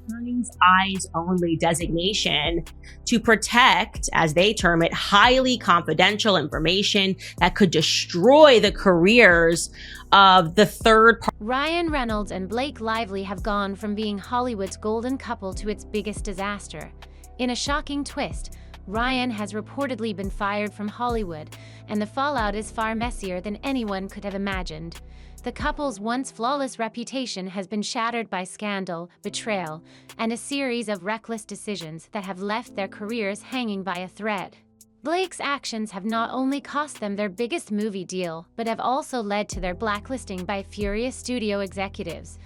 attorney's eyes only designation to protect, as they term it, highly confidential information that could destroy the careers of the third party. Ryan Reynolds and Blake Lively have gone from being Hollywood's golden couple to its biggest disaster. In a shocking twist, Ryan has reportedly been fired from Hollywood, and the fallout is far messier than anyone could have imagined. The couple's once flawless reputation has been shattered by scandal, betrayal, and a series of reckless decisions that have left their careers hanging by a thread. Blake's actions have not only cost them their biggest movie deal, but have also led to their blacklisting by furious studio executives.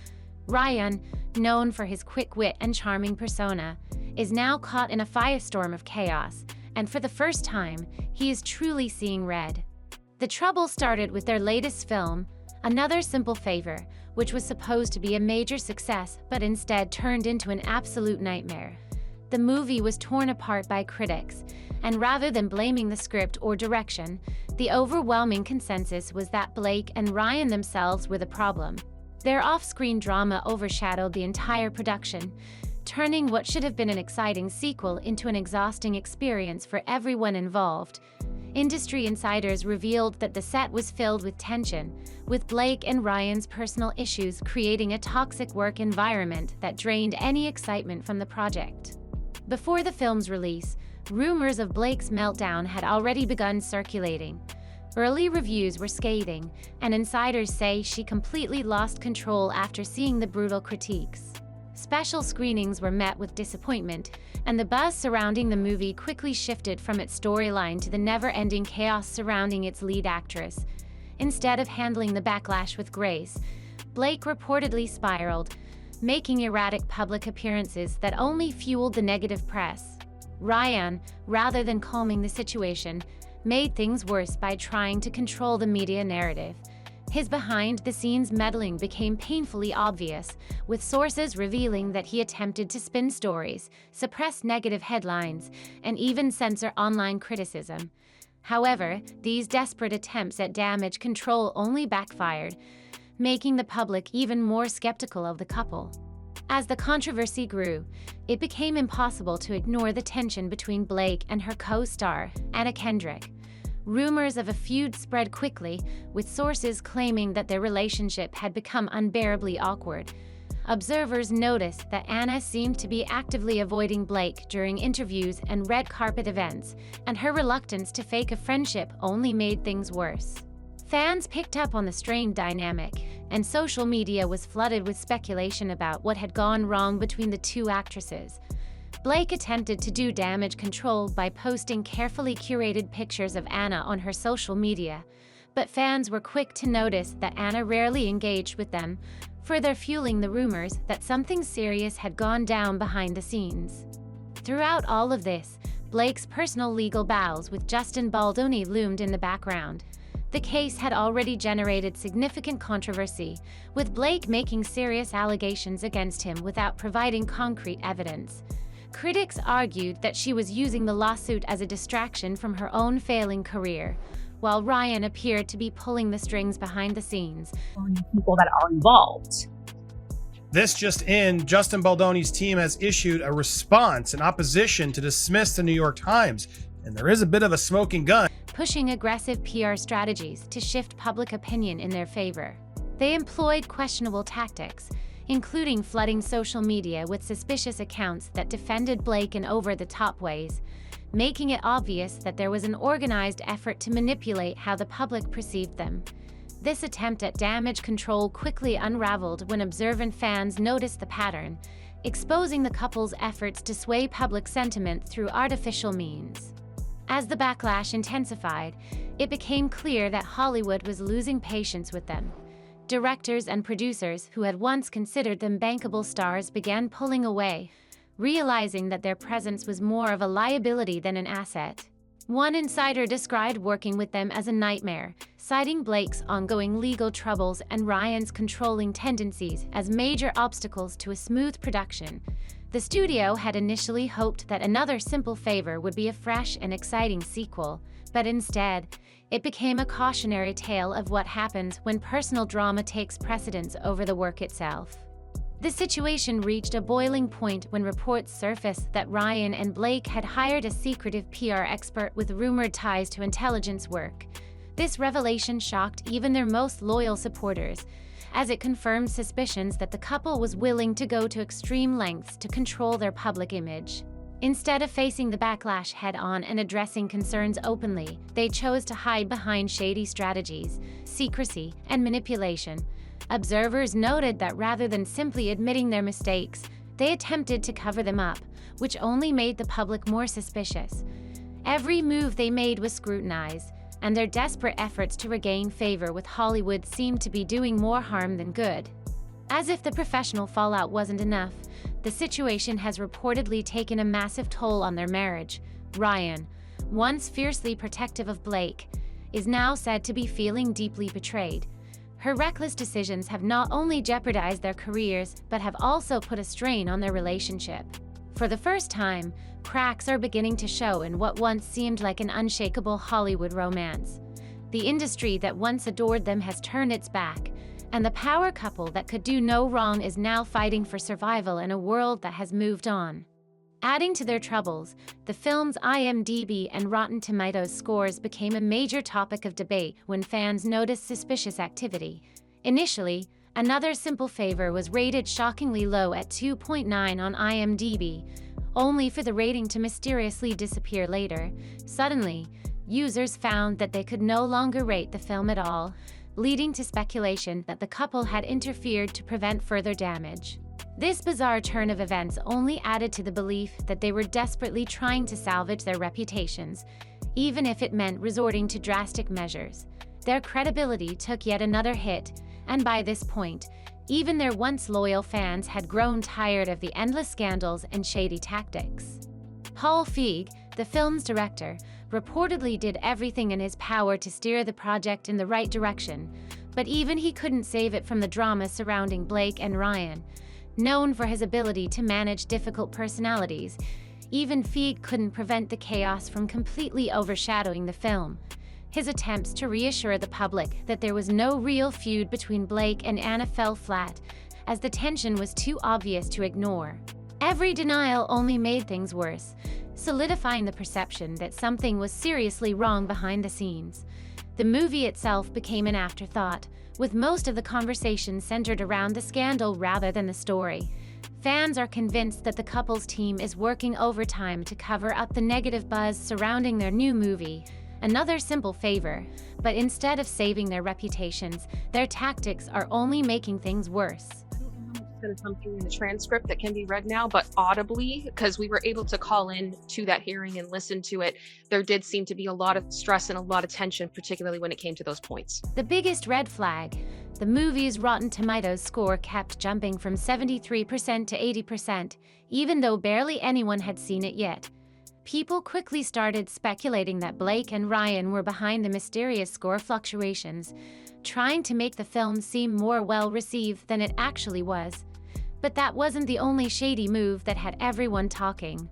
Ryan, known for his quick wit and charming persona, is now caught in a firestorm of chaos, and for the first time, he is truly seeing red. The trouble started with their latest film, Another Simple Favor, which was supposed to be a major success but instead turned into an absolute nightmare. The movie was torn apart by critics, and rather than blaming the script or direction, the overwhelming consensus was that Blake and Ryan themselves were the problem. Their off-screen drama overshadowed the entire production, turning what should have been an exciting sequel into an exhausting experience for everyone involved. Industry insiders revealed that the set was filled with tension, with Blake and Ryan's personal issues creating a toxic work environment that drained any excitement from the project. Before the film's release, rumors of Blake's meltdown had already begun circulating. Early reviews were scathing, and insiders say she completely lost control after seeing the brutal critiques. Special screenings were met with disappointment, and the buzz surrounding the movie quickly shifted from its storyline to the never-ending chaos surrounding its lead actress. Instead of handling the backlash with grace, Blake reportedly spiraled, making erratic public appearances that only fueled the negative press. Ryan, rather than calming the situation, made things worse by trying to control the media narrative. His behind-the-scenes meddling became painfully obvious, with sources revealing that he attempted to spin stories, suppress negative headlines, and even censor online criticism. However, these desperate attempts at damage control only backfired, making the public even more skeptical of the couple. As the controversy grew, it became impossible to ignore the tension between Blake and her co-star, Anna Kendrick. Rumors of a feud spread quickly, with sources claiming that their relationship had become unbearably awkward. Observers noticed that Anna seemed to be actively avoiding Blake during interviews and red carpet events, and her reluctance to fake a friendship only made things worse. Fans picked up on the strained dynamic, and social media was flooded with speculation about what had gone wrong between the two actresses. Blake attempted to do damage control by posting carefully curated pictures of Anna on her social media, but fans were quick to notice that Anna rarely engaged with them, further fueling the rumors that something serious had gone down behind the scenes. Throughout all of this, Blake's personal legal battles with Justin Baldoni loomed in the background. The case had already generated significant controversy, with Blake making serious allegations against him without providing concrete evidence. Critics argued that she was using the lawsuit as a distraction from her own failing career, while Ryan appeared to be pulling the strings behind the scenes. People that are involved. This just in, Justin Baldoni's team has issued a response in opposition to dismiss the New York Times, and there is a bit of a smoking gun, pushing aggressive PR strategies to shift public opinion in their favor. They employed questionable tactics, including flooding social media with suspicious accounts that defended Blake in over-the-top ways, making it obvious that there was an organized effort to manipulate how the public perceived them. This attempt at damage control quickly unraveled when observant fans noticed the pattern, exposing the couple's efforts to sway public sentiment through artificial means. As the backlash intensified, it became clear that Hollywood was losing patience with them. Directors and producers who had once considered them bankable stars began pulling away, realizing that their presence was more of a liability than an asset. One insider described working with them as a nightmare, citing Blake's ongoing legal troubles and Ryan's controlling tendencies as major obstacles to a smooth production. The studio had initially hoped that Another Simple Favor would be a fresh and exciting sequel, but instead, it became a cautionary tale of what happens when personal drama takes precedence over the work itself. The situation reached a boiling point when reports surfaced that Ryan and Blake had hired a secretive PR expert with rumored ties to intelligence work. This revelation shocked even their most loyal supporters, as it confirmed suspicions that the couple was willing to go to extreme lengths to control their public image. Instead of facing the backlash head-on and addressing concerns openly, they chose to hide behind shady strategies, secrecy, and manipulation. Observers noted that rather than simply admitting their mistakes, they attempted to cover them up, which only made the public more suspicious. Every move they made was scrutinized, and their desperate efforts to regain favor with Hollywood seemed to be doing more harm than good. As if the professional fallout wasn't enough, the situation has reportedly taken a massive toll on their marriage. Ryan, once fiercely protective of Blake, is now said to be feeling deeply betrayed. Her reckless decisions have not only jeopardized their careers, but have also put a strain on their relationship. For the first time, cracks are beginning to show in what once seemed like an unshakable Hollywood romance. The industry that once adored them has turned its back, and the power couple that could do no wrong is now fighting for survival in a world that has moved on. Adding to their troubles, the film's IMDb and Rotten Tomatoes scores became a major topic of debate when fans noticed suspicious activity. Initially, Another Simple Favor was rated shockingly low at 2.9 on IMDb, only for the rating to mysteriously disappear later. Suddenly, users found that they could no longer rate the film at all, leading to speculation that the couple had interfered to prevent further damage. This bizarre turn of events only added to the belief that they were desperately trying to salvage their reputations, even if it meant resorting to drastic measures. Their credibility took yet another hit, and by this point, even their once loyal fans had grown tired of the endless scandals and shady tactics. Paul Feig, the film's director, reportedly did everything in his power to steer the project in the right direction, but even he couldn't save it from the drama surrounding Blake and Ryan. Known for his ability to manage difficult personalities, even Feig couldn't prevent the chaos from completely overshadowing the film. His attempts to reassure the public that there was no real feud between Blake and Anna fell flat, as the tension was too obvious to ignore. Every denial only made things worse, solidifying the perception that something was seriously wrong behind the scenes. The movie itself became an afterthought, with most of the conversation centered around the scandal rather than the story. Fans are convinced that the couple's team is working overtime to cover up the negative buzz surrounding their new movie, Another Simple Favor, but instead of saving their reputations, their tactics are only making things worse. Going to come through in the transcript that can be read now, but audibly, because we were able to call in to that hearing and listen to it, there did seem to be a lot of stress and a lot of tension, particularly when it came to those points. The biggest red flag: the movie's Rotten Tomatoes score kept jumping from 73% to 80%, even though barely anyone had seen it yet. People quickly started speculating that Blake and Ryan were behind the mysterious score fluctuations, trying to make the film seem more well-received than it actually was. But that wasn't the only shady move that had everyone talking.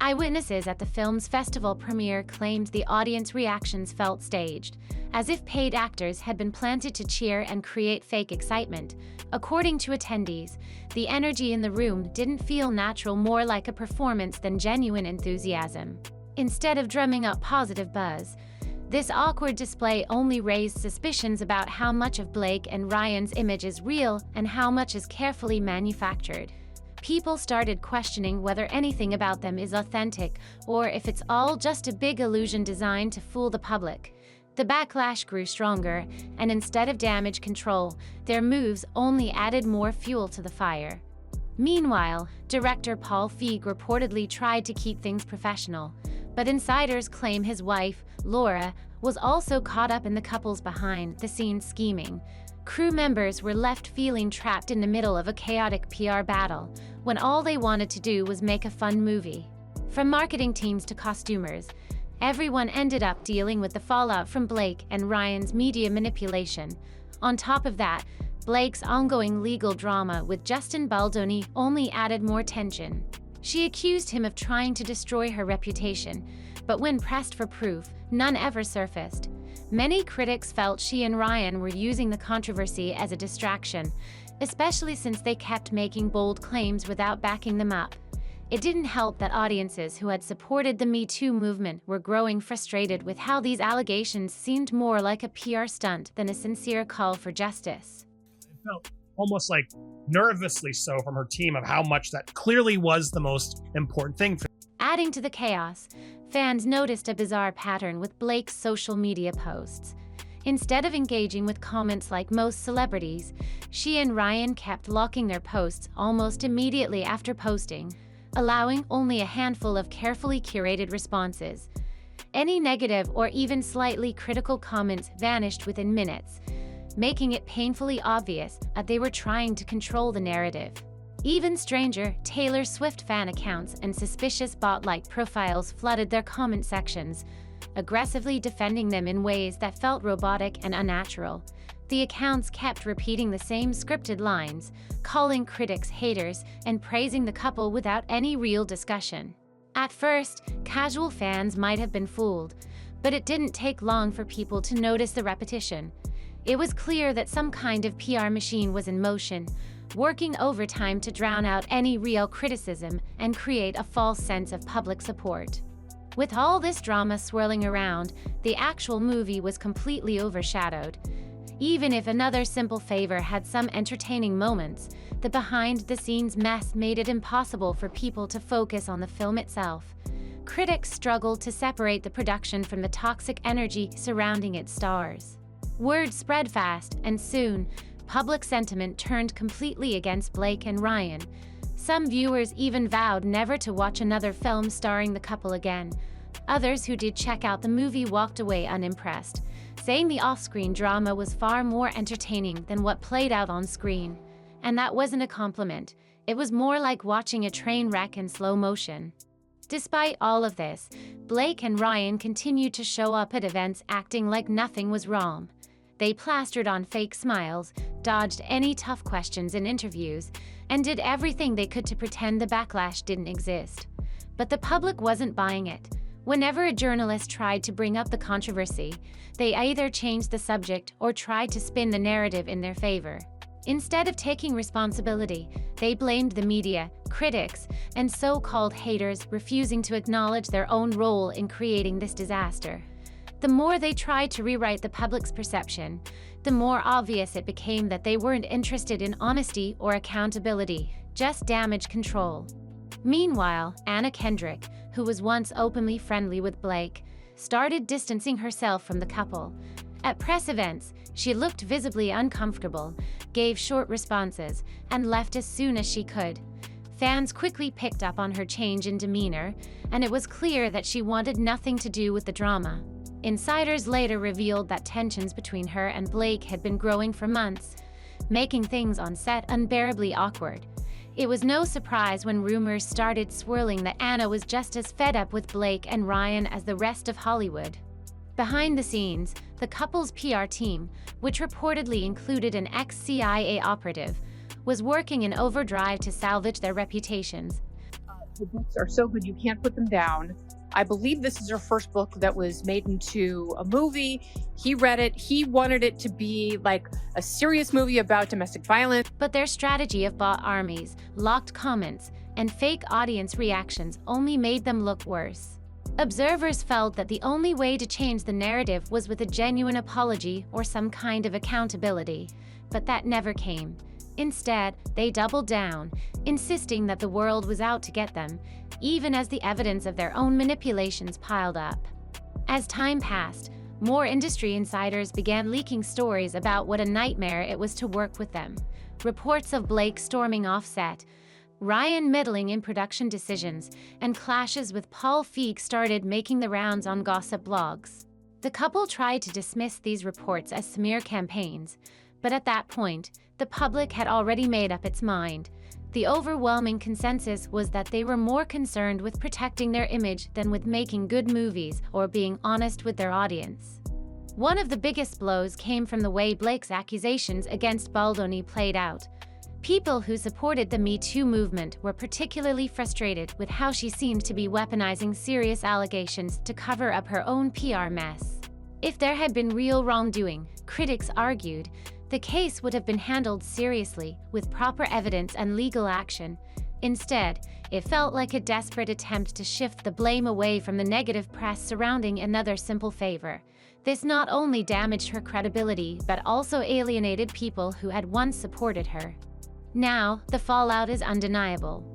Eyewitnesses at the film's festival premiere claimed the audience reactions felt staged, as if paid actors had been planted to cheer and create fake excitement. According to attendees, the energy in the room didn't feel natural, more like a performance than genuine enthusiasm. Instead of drumming up positive buzz, this awkward display only raised suspicions about how much of Blake and Ryan's image is real and how much is carefully manufactured. People started questioning whether anything about them is authentic or if it's all just a big illusion designed to fool the public. The backlash grew stronger, and instead of damage control, their moves only added more fuel to the fire. Meanwhile, director Paul Feig reportedly tried to keep things professional, but insiders claim his wife, Laura, was also caught up in the couple's behind-the-scenes scheming. Crew members were left feeling trapped in the middle of a chaotic PR battle, when all they wanted to do was make a fun movie. From marketing teams to costumers, everyone ended up dealing with the fallout from Blake and Ryan's media manipulation. On top of that, Blake's ongoing legal drama with Justin Baldoni only added more tension. She accused him of trying to destroy her reputation, but when pressed for proof, none ever surfaced. Many critics felt she and Ryan were using the controversy as a distraction, especially since they kept making bold claims without backing them up. It didn't help that audiences who had supported the Me Too movement were growing frustrated with how these allegations seemed more like a PR stunt than a sincere call for justice. It felt almost like nervously so from her team of how much that clearly was the most important thing for. Adding to the chaos, fans noticed a bizarre pattern with Blake's social media posts. Instead of engaging with comments like most celebrities, she and Ryan kept locking their posts almost immediately after posting, allowing only a handful of carefully curated responses. Any negative or even slightly critical comments vanished within minutes, making it painfully obvious that they were trying to control the narrative. Even stranger, Taylor Swift fan accounts and suspicious bot-like profiles flooded their comment sections, aggressively defending them in ways that felt robotic and unnatural. The accounts kept repeating the same scripted lines, calling critics haters and praising the couple without any real discussion. At first, casual fans might have been fooled, but it didn't take long for people to notice the repetition. It was clear that some kind of PR machine was in motion, working overtime to drown out any real criticism and create a false sense of public support. With all this drama swirling around, the actual movie was completely overshadowed. Even if Another Simple Favor had some entertaining moments, the behind-the-scenes mess made it impossible for people to focus on the film itself. Critics struggled to separate the production from the toxic energy surrounding its stars. Word spread fast, and soon, public sentiment turned completely against Blake and Ryan. Some viewers even vowed never to watch another film starring the couple again. Others who did check out the movie walked away unimpressed, saying the off-screen drama was far more entertaining than what played out on screen. And that wasn't a compliment. It was more like watching a train wreck in slow motion. Despite all of this, Blake and Ryan continued to show up at events acting like nothing was wrong. They plastered on fake smiles, dodged any tough questions in interviews, and did everything they could to pretend the backlash didn't exist. But the public wasn't buying it. Whenever a journalist tried to bring up the controversy, they either changed the subject or tried to spin the narrative in their favor. Instead of taking responsibility, they blamed the media, critics, and so-called haters, refusing to acknowledge their own role in creating this disaster. The more they tried to rewrite the public's perception, the more obvious it became that they weren't interested in honesty or accountability, just damage control. Meanwhile, Anna Kendrick, who was once openly friendly with Blake, started distancing herself from the couple. At press events, she looked visibly uncomfortable, gave short responses, and left as soon as she could. Fans quickly picked up on her change in demeanor, and it was clear that she wanted nothing to do with the drama. Insiders later revealed that tensions between her and Blake had been growing for months, making things on set unbearably awkward. It was no surprise when rumors started swirling that Anna was just as fed up with Blake and Ryan as the rest of Hollywood. Behind the scenes, the couple's PR team, which reportedly included an ex-CIA operative, was working in overdrive to salvage their reputations. The books are so good you can't put them down. I believe this is her first book that was made into a movie. He read it. He wanted it to be like a serious movie about domestic violence. But their strategy of bot armies, locked comments, and fake audience reactions only made them look worse. Observers felt that the only way to change the narrative was with a genuine apology or some kind of accountability, but that never came. Instead, they doubled down, insisting that the world was out to get them, even as the evidence of their own manipulations piled up. As time passed, more industry insiders began leaking stories about what a nightmare it was to work with them. Reports of Blake storming off set, Ryan meddling in production decisions, and clashes with Paul Feig started making the rounds on gossip blogs. The couple tried to dismiss these reports as smear campaigns, but at that point, the public had already made up its mind. The overwhelming consensus was that they were more concerned with protecting their image than with making good movies or being honest with their audience. One of the biggest blows came from the way Blake's accusations against Baldoni played out. People who supported the Me Too movement were particularly frustrated with how she seemed to be weaponizing serious allegations to cover up her own PR mess. If there had been real wrongdoing, critics argued, the case would have been handled seriously, with proper evidence and legal action. Instead, it felt like a desperate attempt to shift the blame away from the negative press surrounding another simple favor. This not only damaged her credibility, but also alienated people who had once supported her. Now, the fallout is undeniable.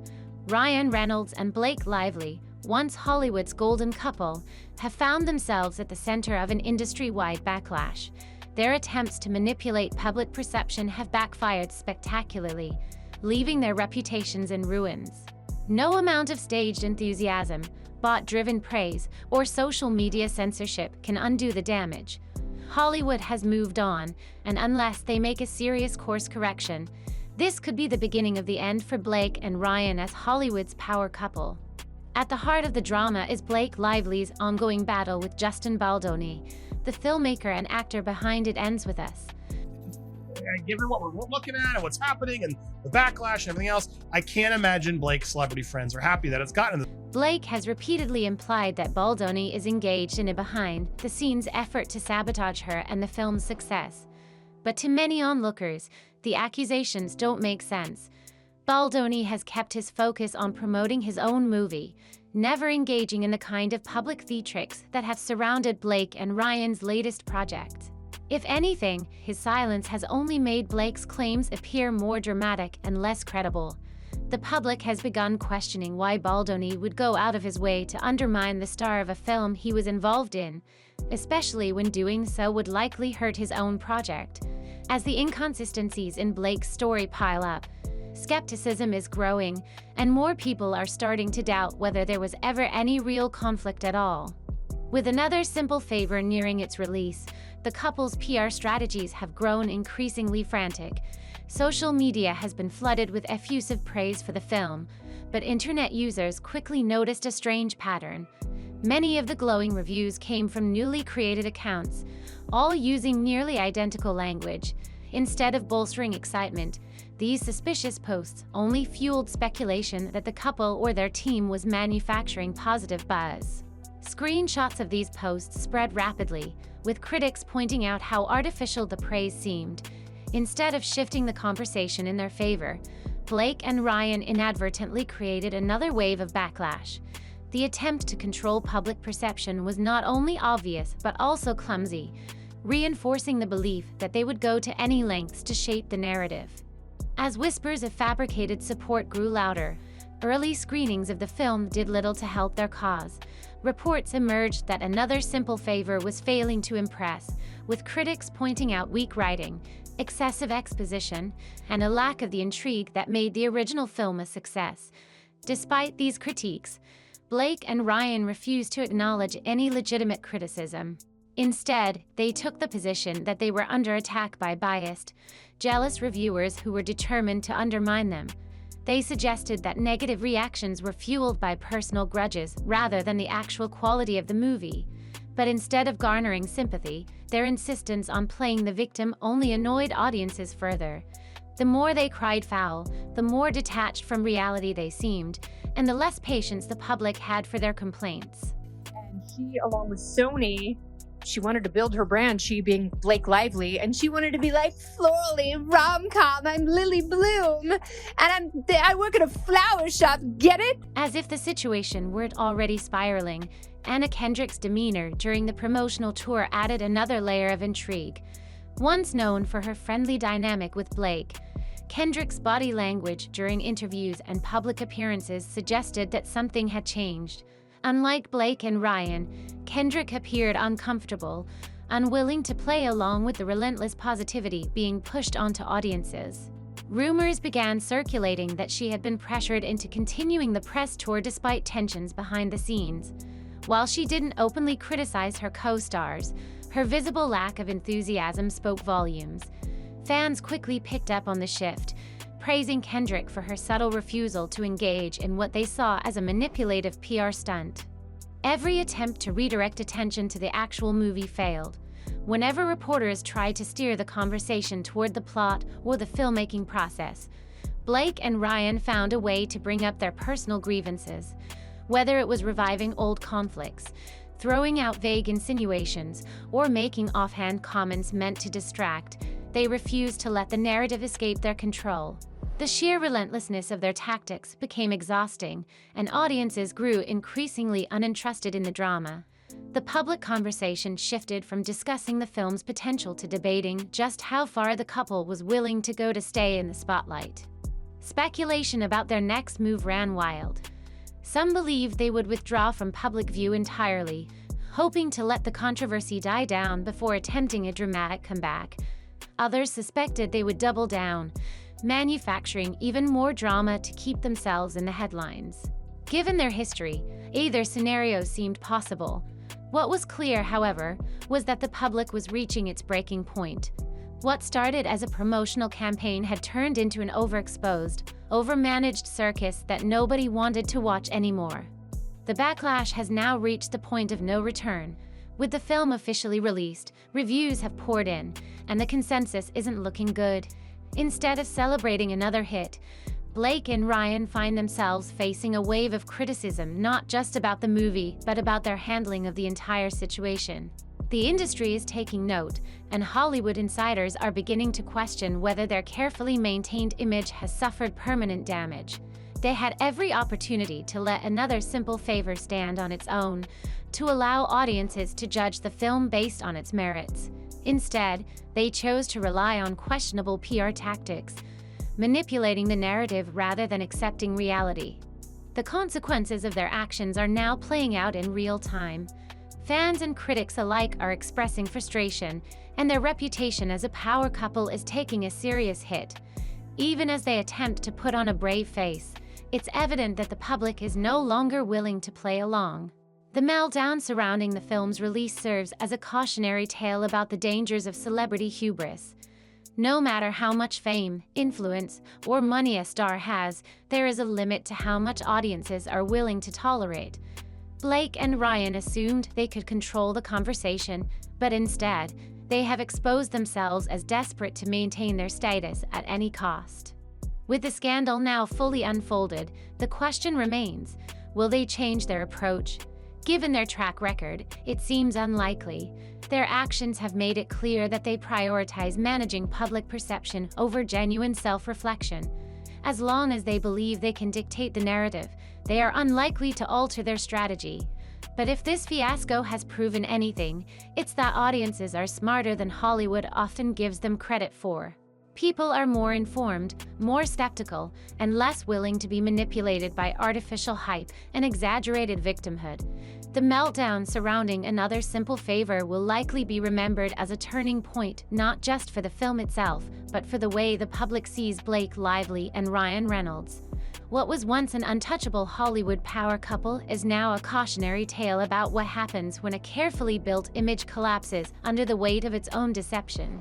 Ryan Reynolds and Blake Lively, once Hollywood's golden couple, have found themselves at the center of an industry-wide backlash. Their attempts to manipulate public perception have backfired spectacularly, leaving their reputations in ruins. No amount of staged enthusiasm, bot-driven praise, or social media censorship can undo the damage. Hollywood has moved on, and unless they make a serious course correction, this could be the beginning of the end for Blake and Ryan as Hollywood's power couple. At the heart of the drama is Blake Lively's ongoing battle with Justin Baldoni. The filmmaker and actor behind it ends with us. Given what we're looking at and what's happening and the backlash and everything else, I can't imagine Blake's celebrity friends are happy that it's gotten to this. Blake has repeatedly implied that Baldoni is engaged in a behind-the-scenes effort to sabotage her and the film's success. But to many onlookers, the accusations don't make sense. Baldoni has kept his focus on promoting his own movie, never engaging in the kind of public theatrics that have surrounded Blake and Ryan's latest project. If anything, his silence has only made Blake's claims appear more dramatic and less credible. The public has begun questioning why Baldoni would go out of his way to undermine the star of a film he was involved in, especially when doing so would likely hurt his own project. As the inconsistencies in Blake's story pile up, skepticism is growing, and more people are starting to doubt whether there was ever any real conflict at all. With another simple favor nearing its release, the couple's PR strategies have grown increasingly frantic. Social media has been flooded with effusive praise for the film, but internet users quickly noticed a strange pattern. Many of the glowing reviews came from newly created accounts, all using nearly identical language. Instead of bolstering excitement, these suspicious posts only fueled speculation that the couple or their team was manufacturing positive buzz. Screenshots of these posts spread rapidly, with critics pointing out how artificial the praise seemed. Instead of shifting the conversation in their favor, Blake and Ryan inadvertently created another wave of backlash. The attempt to control public perception was not only obvious but also clumsy, reinforcing the belief that they would go to any lengths to shape the narrative. As whispers of fabricated support grew louder, early screenings of the film did little to help their cause. Reports emerged that another simple favor was failing to impress, with critics pointing out weak writing, excessive exposition, and a lack of the intrigue that made the original film a success. Despite these critiques, Blake and Ryan refused to acknowledge any legitimate criticism. Instead, they took the position that they were under attack by biased, jealous reviewers who were determined to undermine them. They suggested that negative reactions were fueled by personal grudges rather than the actual quality of the movie. But instead of garnering sympathy, their insistence on playing the victim only annoyed audiences further. The more they cried foul, the more detached from reality they seemed, and the less patience the public had for their complaints. And she, along with Sony, she wanted to build her brand, she being Blake Lively, and she wanted to be like florally rom-com. I'm Lily Bloom, and I work at a flower shop. Get it? As if the situation weren't already spiraling, Anna Kendrick's demeanor during the promotional tour added another layer of intrigue. Once known for her friendly dynamic with Blake, Kendrick's body language during interviews and public appearances suggested that something had changed. Unlike Blake and Ryan, Kendrick appeared uncomfortable, unwilling to play along with the relentless positivity being pushed onto audiences. Rumors began circulating that she had been pressured into continuing the press tour despite tensions behind the scenes. While she didn't openly criticize her co-stars, her visible lack of enthusiasm spoke volumes. Fans quickly picked up on the shift, praising Kendrick for her subtle refusal to engage in what they saw as a manipulative PR stunt. Every attempt to redirect attention to the actual movie failed. Whenever reporters tried to steer the conversation toward the plot or the filmmaking process, Blake and Ryan found a way to bring up their personal grievances. Whether it was reviving old conflicts, throwing out vague insinuations, or making offhand comments meant to distract, they refused to let the narrative escape their control. The sheer relentlessness of their tactics became exhausting, and audiences grew increasingly uninterested in the drama. The public conversation shifted from discussing the film's potential to debating just how far the couple was willing to go to stay in the spotlight. Speculation about their next move ran wild. Some believed they would withdraw from public view entirely, hoping to let the controversy die down before attempting a dramatic comeback. Others suspected they would double down, manufacturing even more drama to keep themselves in the headlines. Given their history, either scenario seemed possible. What was clear, however, was that the public was reaching its breaking point. What started as a promotional campaign had turned into an overexposed, overmanaged circus that nobody wanted to watch anymore. The backlash has now reached the point of no return. With the film officially released, reviews have poured in, and the consensus isn't looking good. Instead of celebrating another hit, Blake and Ryan find themselves facing a wave of criticism not just about the movie, but about their handling of the entire situation. The industry is taking note, and Hollywood insiders are beginning to question whether their carefully maintained image has suffered permanent damage. They had every opportunity to let another simple favor stand on its own, to allow audiences to judge the film based on its merits. Instead, they chose to rely on questionable PR tactics, manipulating the narrative rather than accepting reality. The consequences of their actions are now playing out in real time. Fans and critics alike are expressing frustration, and their reputation as a power couple is taking a serious hit. Even as they attempt to put on a brave face, it's evident that the public is no longer willing to play along. The meltdown surrounding the film's release serves as a cautionary tale about the dangers of celebrity hubris. No matter how much fame, influence, or money a star has, there is a limit to how much audiences are willing to tolerate. Blake and Ryan assumed they could control the conversation, but instead, they have exposed themselves as desperate to maintain their status at any cost. With the scandal now fully unfolded, the question remains, will they change their approach? Given their track record, it seems unlikely. Their actions have made it clear that they prioritize managing public perception over genuine self-reflection. As long as they believe they can dictate the narrative, they are unlikely to alter their strategy. But if this fiasco has proven anything, it's that audiences are smarter than Hollywood often gives them credit for. People are more informed, more skeptical, and less willing to be manipulated by artificial hype and exaggerated victimhood. The meltdown surrounding Another Simple Favor will likely be remembered as a turning point, not just for the film itself, but for the way the public sees Blake Lively and Ryan Reynolds. What was once an untouchable Hollywood power couple is now a cautionary tale about what happens when a carefully built image collapses under the weight of its own deception.